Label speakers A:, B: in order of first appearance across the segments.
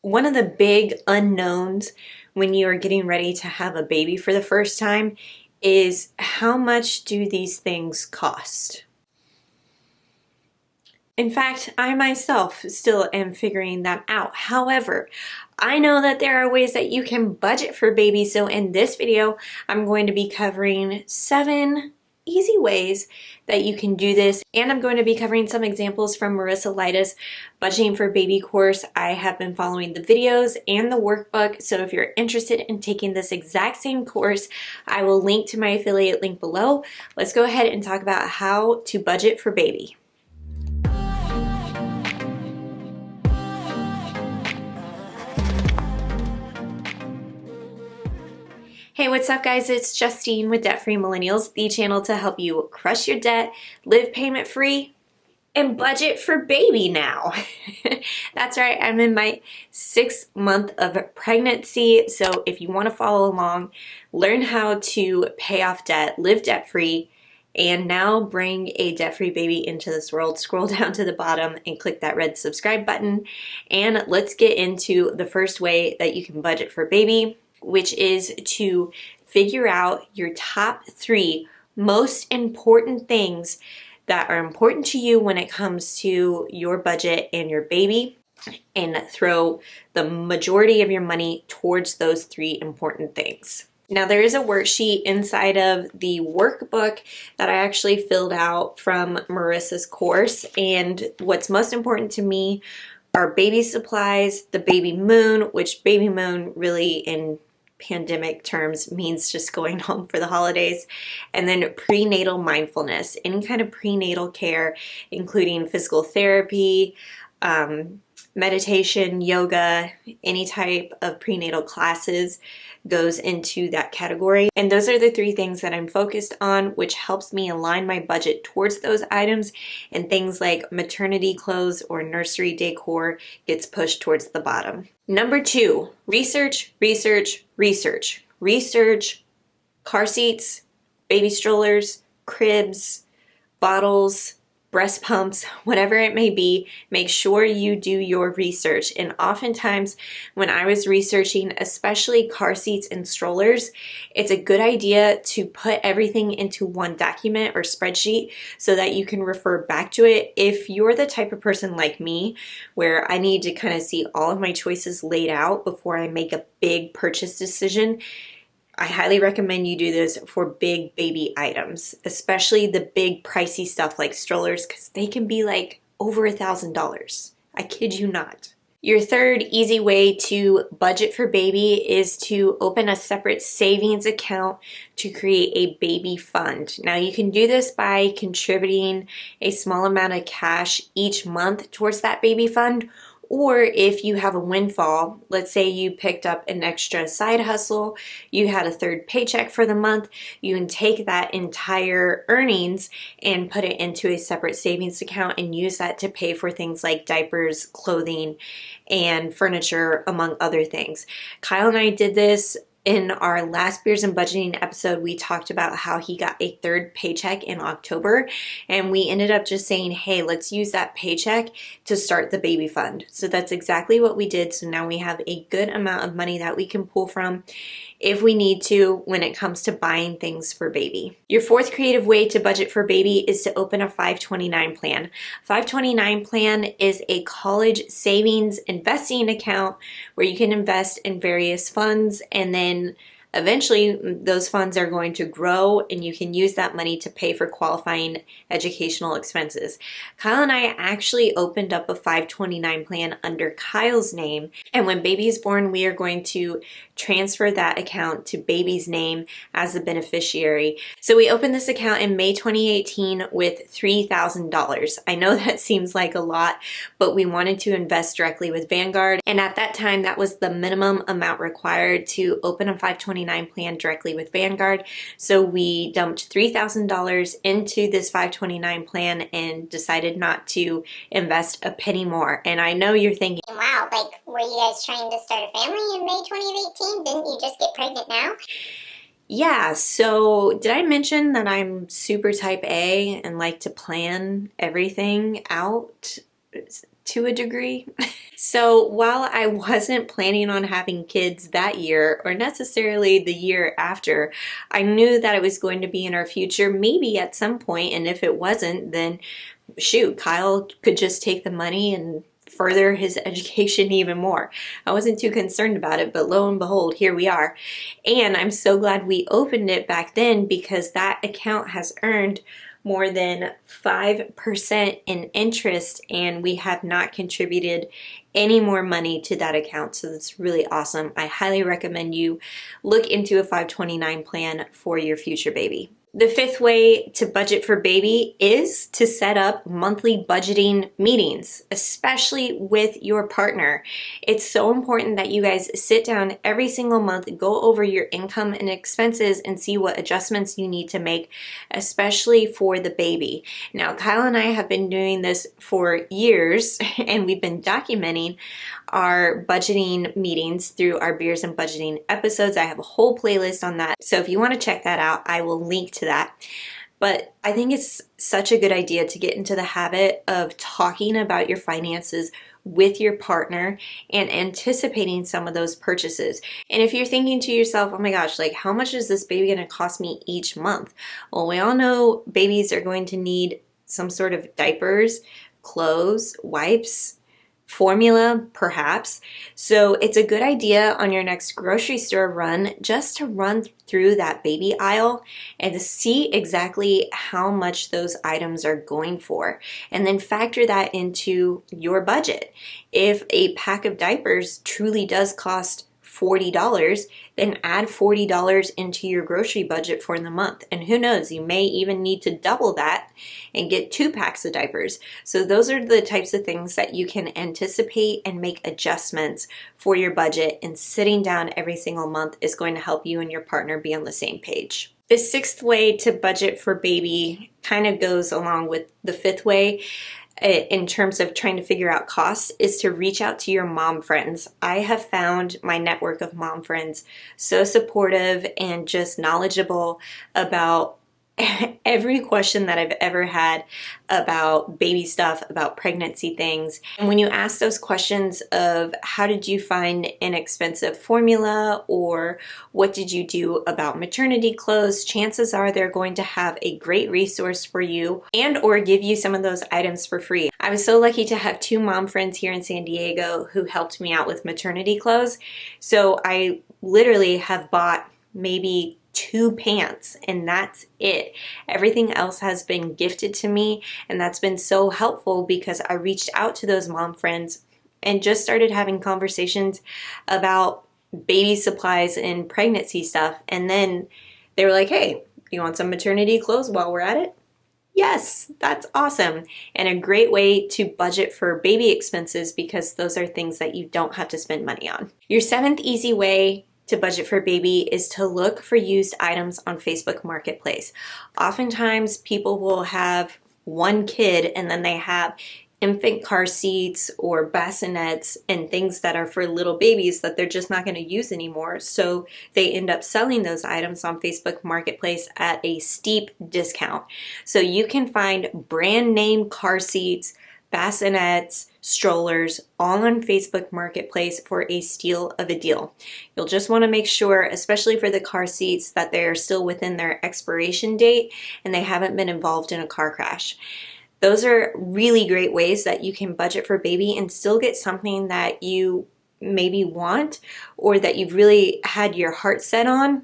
A: One of the big unknowns when you are getting ready to have a baby for the first time is how much do these things cost? In fact, I myself still am figuring that out. However, I know that there are ways that you can budget for baby, so in this video, I'm going to be covering 7 easy ways that you can do this, and I'm going to be covering some examples from Marissa Lida's Budgeting for Baby course. I have been following the videos and the workbook, so if you're interested in taking this exact same course, I will link to my affiliate link below. Let's go ahead and talk about how to budget for baby. Hey, what's up guys? It's Justine with Debt Free Millennials, the channel to help you crush your debt, live payment free, and budget for baby now. That's right, I'm in my 6th month of pregnancy, so if you want to follow along, learn how to pay off debt, live debt free, and now bring a debt-free baby into this world, scroll down to the bottom and click that red subscribe button. And let's get into the first way that you can budget for baby, which is to figure out your top 3 most important things that are important to you when it comes to your budget and your baby, and throw the majority of your money towards those 3 important things. Now there is a worksheet inside of the workbook that I actually filled out from Marissa's course, and what's most important to me are baby supplies, the baby moon, which baby moon really in pandemic terms means just going home for the holidays, and then prenatal mindfulness, any kind of prenatal care, including physical therapy, meditation, yoga, any type of prenatal classes goes into that category. And those are the 3 things that I'm focused on, which helps me align my budget towards those items, and things like maternity clothes or nursery decor gets pushed towards the bottom. Number 2, research, research, research. Research car seats, baby strollers, cribs, bottles, breast pumps, whatever it may be. Make sure you do your research. And oftentimes when I was researching, especially car seats and strollers, it's a good idea to put everything into one document or spreadsheet so that you can refer back to it. If you're the type of person like me, where I need to kind of see all of my choices laid out before I make a big purchase decision, I highly recommend you do this for big baby items, especially the big pricey stuff like strollers, because they can be like over $1,000. I kid you not. Your third easy way to budget for baby is to open a separate savings account to create a baby fund. Now you can do this by contributing a small amount of cash each month towards that baby fund, or if you have a windfall, let's say you picked up an extra side hustle, you had a 3rd paycheck for the month, you can take that entire earnings and put it into a separate savings account and use that to pay for things like diapers, clothing, and furniture, among other things. Kyle and I did this. In our last Beers and Budgeting episode, we talked about how he got a 3rd paycheck in October, and we ended up just saying, hey, let's use that paycheck to start the baby fund. So that's exactly what we did. So now we have a good amount of money that we can pull from if we need to when it comes to buying things for baby. Your 4th creative way to budget for baby is to open a 529 plan. 529 plan is a college savings investing account where you can invest in various funds, and then eventually those funds are going to grow and you can use that money to pay for qualifying educational expenses. Kyle and I actually opened up a 529 plan under Kyle's name, and when baby is born, we are going to transfer that account to baby's name as the beneficiary. So we opened this account in May 2018 with $3,000. I know that seems like a lot, but we wanted to invest directly with Vanguard, and at that time that was the minimum amount required to open a 529 plan directly with Vanguard. So we dumped $3,000 into this 529 plan and decided not to invest a penny more. And I know you're thinking,
B: wow, like, were you guys trying to start a family in May 2018? Didn't you just get pregnant now?
A: yeah, so did I mention that I'm super type A and like to plan everything out to a degree. So while I wasn't planning on having kids that year or necessarily the year after, I knew that it was going to be in our future, maybe at some point, and if it wasn't, then shoot, Kyle could just take the money and further his education even more. I wasn't too concerned about it, but lo and behold, here we are. And I'm so glad we opened it back then, because that account has earned more than 5% in interest, and we have not contributed any more money to that account. So that's really awesome. I highly recommend you look into a 529 plan for your future baby. The fifth way to budget for baby is to set up monthly budgeting meetings, especially with your partner. It's so important that you guys sit down every single month, go over your income and expenses, and see what adjustments you need to make, especially for the baby. Now, Kyle and I have been doing this for years, and we've been documenting our budgeting meetings through our beers and budgeting episodes. I have a whole playlist on that. So if you want to check that out, I will link to that. But I think it's such a good idea to get into the habit of talking about your finances with your partner and anticipating some of those purchases. And if you're thinking to yourself, oh my gosh, like how much is this baby going to cost me each month? Well, we all know babies are going to need some sort of diapers, clothes, wipes, formula, perhaps. So it's a good idea on your next grocery store run just to run through that baby aisle and to see exactly how much those items are going for, and then factor that into your budget. If a pack of diapers truly does cost $40, then add $40 into your grocery budget for the month. And who knows, you may even need to double that and get 2 packs of diapers. So those are the types of things that you can anticipate and make adjustments for your budget, and sitting down every single month is going to help you and your partner be on the same page. The sixth way to budget for baby kind of goes along with the fifth way in terms of trying to figure out costs, is to reach out to your mom friends. I have found my network of mom friends so supportive and just knowledgeable about every question that I've ever had about baby stuff, about pregnancy things. And when you ask those questions of how did you find inexpensive formula, or what did you do about maternity clothes, chances are they're going to have a great resource for you and or give you some of those items for free. I was so lucky to have 2 mom friends here in San Diego who helped me out with maternity clothes. So I literally have bought maybe 2 pants, and that's it. Everything else has been gifted to me, and that's been so helpful because I reached out to those mom friends and just started having conversations about baby supplies and pregnancy stuff. And then they were like, hey, you want some maternity clothes while we're at it? Yes, that's awesome. And a great way to budget for baby expenses, because those are things that you don't have to spend money on. Your 7th easy way to budget for baby is to look for used items on Facebook Marketplace. Oftentimes people will have one kid and then they have infant car seats or bassinets and things that are for little babies that they're just not going to use anymore. So they end up selling those items on Facebook Marketplace at a steep discount. So you can find brand name car seats, bassinets, strollers, all on Facebook Marketplace for a steal of a deal. You'll just want to make sure, especially for the car seats, that they're still within their expiration date and they haven't been involved in a car crash. Those are really great ways that you can budget for baby and still get something that you maybe want or that you've really had your heart set on,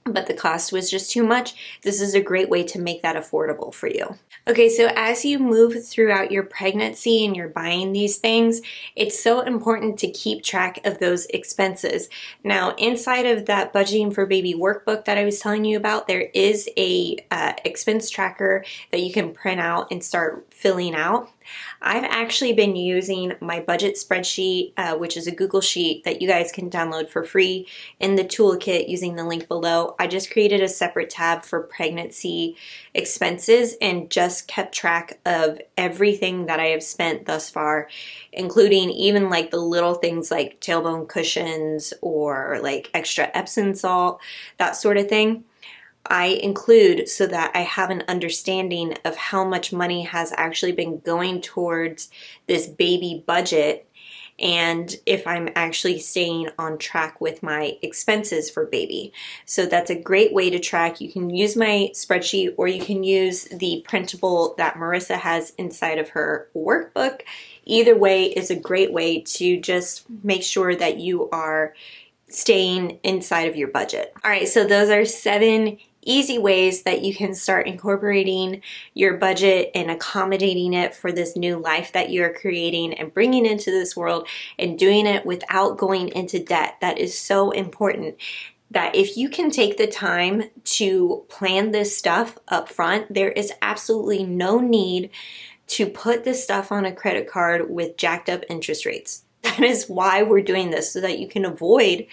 A: but the cost was just too much. This is a great way to make that affordable for you. Okay, so as you move throughout your pregnancy and you're buying these things, it's so important to keep track of those expenses. Now, inside of that budgeting for baby workbook that I was telling you about, there is a expense tracker that you can print out and start filling out. I've actually been using my budget spreadsheet, which is a Google Sheet that you guys can download for free in the toolkit using the link below. I just created a separate tab for pregnancy expenses and just kept track of everything that I have spent thus far, including even like the little things like tailbone cushions or like extra Epsom salt, that sort of thing. I include so that I have an understanding of how much money has actually been going towards this baby budget and if I'm actually staying on track with my expenses for baby. So that's a great way to track. You can use my spreadsheet or you can use the printable that Marissa has inside of her workbook. Either way is a great way to just make sure that you are staying inside of your budget. All right, so those are 7 easy ways that you can start incorporating your budget and accommodating it for this new life that you're creating and bringing into this world and doing it without going into debt. That is so important. That if you can take the time to plan this stuff up front, there is absolutely no need to put this stuff on a credit card with jacked up interest rates. That is why we're doing this, so that you can avoid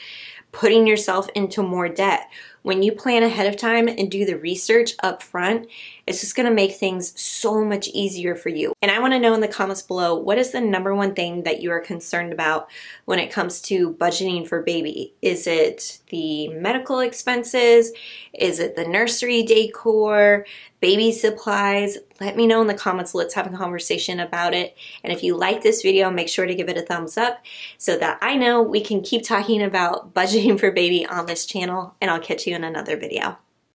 A: putting yourself into more debt. When you plan ahead of time and do the research up front, it's just gonna make things so much easier for you. And I wanna know in the comments below, what is the #1 thing that you are concerned about when it comes to budgeting for baby? Is it the medical expenses? Is it the nursery decor, baby supplies? Let me know in the comments. Let's have a conversation about it. And if you like this video, make sure to give it a thumbs up so that I know we can keep talking about budgeting for baby on this channel, and I'll catch you in another video.